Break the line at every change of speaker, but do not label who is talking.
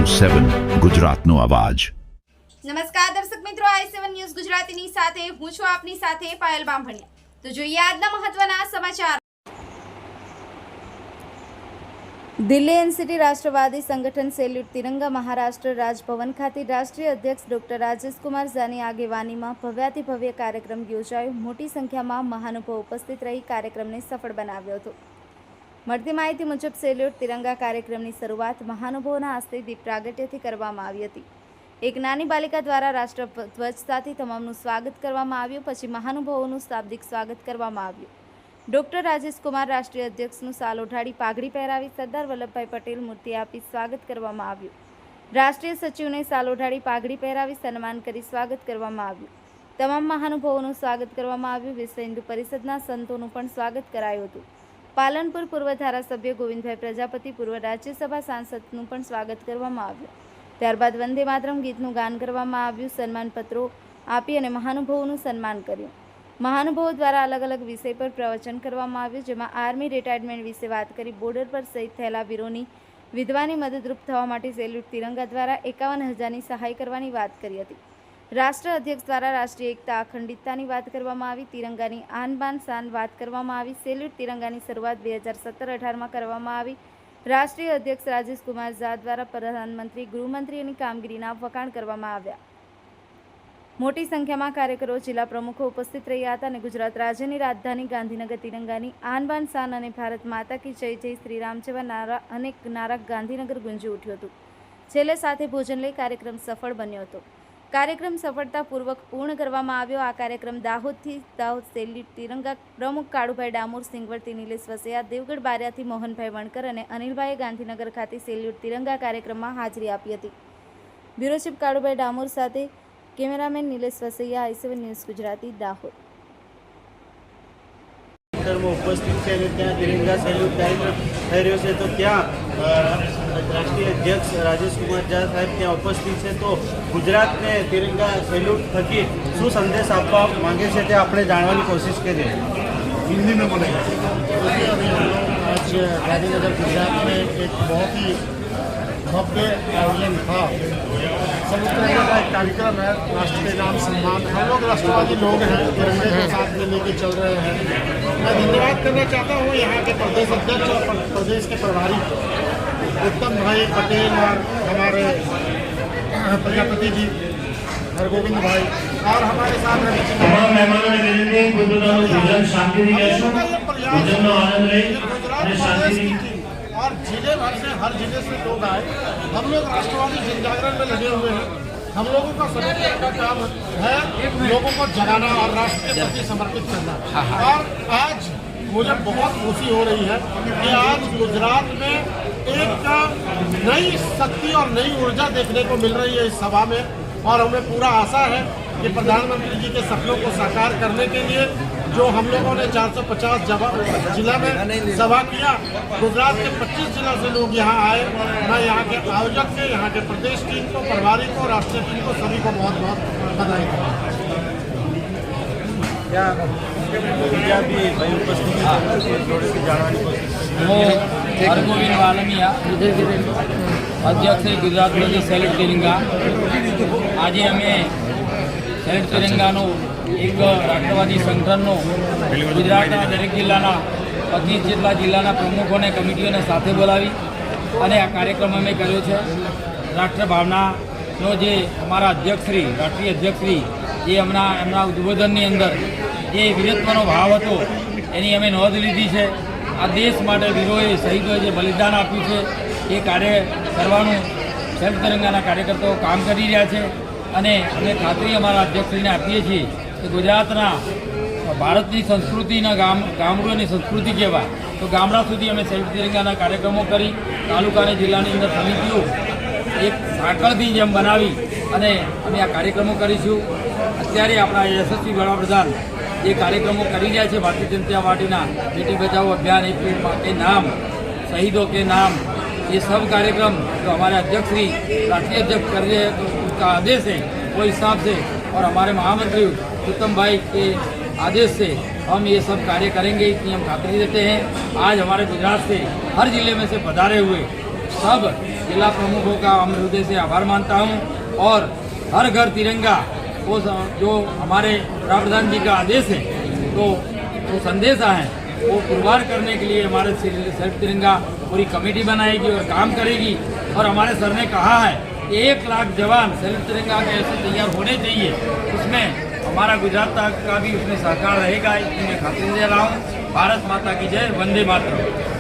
7 ગુજરાતનો અવાજ।
નમસ્કાર દર્શક મિત્રો, i7 ન્યૂઝ ગુજરાતીની સાથે હું છું આપની સાથે પાયલ બામભણિયા। તો જોઈએ આજના મહત્વના સમાચાર। દિલ્હી એનસીટી રાષ્ટ્રવાદી સંગઠન સેલ્યુટ તિરંગા મહારાષ્ટ્ર રાજભવન ખાતે રાષ્ટ્રીય અધ્યક્ષ ડોક્ટર રાજેશ કુમાર ઝાની આગેવાનીમાં ભવ્યાતિ ભવ્ય કાર્યક્રમ યોજાયો। મોટી સંખ્યામાં મહાનુભાવો ઉપસ્થિત રહી કાર્યક્રમને સફળ બનાવ્યો હતો। મળતી માહિતી મુજબ સેલ્યુટ તિરંગા કાર્યક્રમની શરૂઆત મહાનુભાવોના હસ્તે દીપ પ્રાગટ્યથી કરવામાં આવી હતી। એક નાની બાલિકા દ્વારા રાષ્ટ્રધ્વજ સાથે તમામનું સ્વાગત કરવામાં આવ્યું। પછી મહાનુભાવોનું શાબ્દિક સ્વાગત કરવામાં આવ્યું। ડોક્ટર રાજેશ કુમાર રાષ્ટ્રીય અધ્યક્ષનું શાલ ઓઢાડી પાઘડી પહેરાવી સરદાર વલ્લભભાઈ પટેલ મૂર્તિ આપી સ્વાગત કરવામાં આવ્યું। રાષ્ટ્રીય સચિવને શાલ ઓઢાડી પાઘડી પહેરાવી સન્માન કરી સ્વાગત કરવામાં આવ્યું। તમામ મહાનુભાવોનું સ્વાગત કરવામાં આવ્યું। વિશ્વ હિન્દુ પરિષદના સંતોનું પણ સ્વાગત કરાયું હતું। પાલનપુર પૂર્વ ધારાસભ્ય ગોવિંદભાઈ પ્રજાપતિ, પૂર્વ રાજ્યસભા સાંસદનું પણ સ્વાગત કરવામાં આવ્યું। ત્યારબાદ વંદે માતરમ ગીતનું ગાન કરવામાં આવ્યું। સન્માનપત્રો આપી અને મહાનુભાવોનું સન્માન કર્યું। મહાનુભાવો દ્વારા અલગ અલગ વિષય પર પ્રવચન કરવામાં આવ્યું, જેમાં આર્મી રિટાયરમેન્ટ વિશે વાત કરી, બોર્ડર પર શહીદ થયેલા વીરોની વિધવાની મદદરૂપ થવા માટે સેલ્યુટ તિરંગા દ્વારા 51,000ની સહાય કરવાની વાત કરી હતી। રાષ્ટ્ર અધ્યક્ષ દ્વારા રાષ્ટ્રીય એકતા અખંડિતતાની વાત કરવામાં આવી। તિરંગાની આન બાન શાન વાત કરવામાં આવી। સેલ્યુટ તિરંગાની શરૂઆત 2017-18માં કરવામાં આવી। રાષ્ટ્રીય અધ્યક્ષ રાજેશ કુમાર ઝા દ્વારા પ્રધાનમંત્રી, ગૃહમંત્રીની કામગીરીના વખાણ કરવામાં આવ્યા। મોટી સંખ્યામાં કાર્યકરો, જિલ્લા પ્રમુખો ઉપસ્થિત રહ્યા હતા અને ગુજરાત રાજ્યની રાજધાની ગાંધીનગર તિરંગાની આન બાન શાન અને ભારત માતા કી જય જય શ્રી રામ જેવા નારા અનેક નારા ગાંધીનગર ગુંજી ઉઠ્યું હતું। છેલ્લે સાથે ભોજન લઈ કાર્યક્રમ સફળ બન્યો હતો। કાર્યક્રમ સફળતાપૂર્વક પૂર્ણ કરવામાં આવ્યો। આ કાર્યક્રમ દાહોદ સેલ્યુટ તિરંગા પ્રમુખ કાળુભાઈ ડામોર, સિંગવડથી નિલેશ વસૈયા, દેવગઢ બારિયાથી મોહનભાઈ વણકર અને અનિલભાઈએ ગાંધીનગર ખાતે સેલ્યુટ તિરંગા કાર્યક્રમમાં હાજરી આપી હતી। બ્યુરો ચીફ કાળુભાઈ ડામોર સાથે cameraman Nilesh Vasaiya, i7 news Gujarati, Dahod.
ઉપસ્થિત છે અને ત્યાં તિરંગા સેલ્યુટ કાર્યક્રમ થઈ રહ્યો છે, તો ત્યાં રાષ્ટ્રીય અધ્યક્ષ રાજેશ કુમાર ઝા સાહેબ ત્યાં ઉપસ્થિત છે। તો ગુજરાતને તિરંગા સેલ્યુટ થકી શું સંદેશ આપવા માંગે છે તે આપણે જાણવાની કોશિશ કરીએ।
हिंदी में बोलेंगे। आज गांधीनगर गुजरात में एक बहुत ही भव्य आयोजन था। सेल्यूट तिरंगा का एक कार्यक्रम है, राष्ट्र के नाम सम्मान। हम लोग राष्ट्रवादी लोग हैं, तिरंगे को साथ में लेके चल रहे हैं। मैं धन्यवाद करना चाहता हूँ यहाँ के प्रदेश अध्यक्ष और प्रदेश के प्रभारी उत्तम भाई पटेल और हमारे प्रजापति जी और गोविंद भाई और हमारे साथ और जिले भर से, हर जिले से लोग आए। हम लोग राष्ट्रवादी जन जागरण में लगे हुए हैं। हम लोगों का सभी का काम है लोगों को जगाना और राष्ट्र के प्रति समर्पित करना। और आज मुझे बहुत खुशी हो रही है कि आज गुजरात में एक नई शक्ति और नई ऊर्जा देखने को मिल रही है इस सभा में। और हमें पूरा आशा है कि प्रधानमंत्री जी के सपनों को साकार करने के लिए जो हम लोगों ने 450 जिला में सभा किया, गुजरात के 25 जिला से लोग यहाँ आए। मैं यहाँ के आयोजक से, यहाँ के प्रदेश टीम को, प्रभारी को, राष्ट्रीय टीम को, सभी को बहुत बहुत बधाई।
બીજા બી ભાઈ ઉપસ્થિત જોડેથી જાણવાની કોશિશ
હું હરગોવિંદ વાલમિયા, અધ્યક્ષ ગુજરાત પ્રદેશ સેલ્યુટ તિરંગા। આજે અમે સેલ્યુટ તિરંગાનું એક રાષ્ટ્રવાદી સંગઠનનું ગુજરાતના દરેક જિલ્લાના 25 જેટલા જિલ્લાના પ્રમુખોને, કમિટીઓને સાથે બોલાવી અને આ કાર્યક્રમ અમે કર્યો છે। રાષ્ટ્રભાવનાનો જે અમારા અધ્યક્ષશ્રી, રાષ્ટ્રીય અધ્યક્ષશ્રી જે એમના ઉદ્બોધનની અંદર જે વીરત્વનો ભાવ હતો એની અમે નોંધ લીધી છે। આ દેશ માટે વીરોએ, શહીદોએ જે બલિદાન આપ્યું છે એ કાર્ય કરવાનું સેલ્યુટ તિરંગાના કાર્યકર્તાઓ કામ કરી રહ્યા છે। અને અમે ખાતરી અમારા અધ્યક્ષશ્રીને આપીએ છીએ કે ગુજરાતના ભારતની સંસ્કૃતિના ગામડાની સંસ્કૃતિ કહેવાય તો ગામડા સુધી અમે સેલ્યુટ તિરંગાના કાર્યક્રમો કરી, તાલુકા અને જિલ્લાની અંદર સમિતિઓ એક સાંકળની જેમ બનાવી અને અમે આ કાર્યક્રમો કરીશું। અત્યારે આપણા યશસ્વી વડાપ્રધાન જે કાર્યક્રમો કરી રહ્યા છે ભારતીય જનતા પાर्टीના, बेटी बचाओ अभियान, एक पेड़ के नाम, शहीदों के नाम, ये सब कार्यक्रम जो हमारे अध्यक्ष श्री राष्ट्रीय अध्यक्ष कर रहे हैं तो उसका आदेश है, वो हिसाब से और हमारे महामंत्री उत्तम भाई के आदेश से हम ये सब कार्य करेंगे, इतनी हम खातरी देते हैं। आज हमारे गुजरात से हर जिले में से पधारे हुए सब जिला प्रमुखों का हम हृदय से आभार मानता हूँ। और हर घर तिरंगा वो जो हमारे प्रधान जी का आदेश है, तो वो संदेशा है, वो पुरवार करने के लिए हमारे सेल्फ तिरंगा पूरी कमेटी बनाएगी और काम करेगी। और हमारे सर ने कहा है कि 1 लाख जवान सेल्फ तिरंगा के ऐसे तैयार होने चाहिए, उसमें हमारा गुजरात का भी उसमें सहकार रहेगा। इसमें मैं खातिर दे रहा हूँ। भारत माता की जय, वंदे मातरम।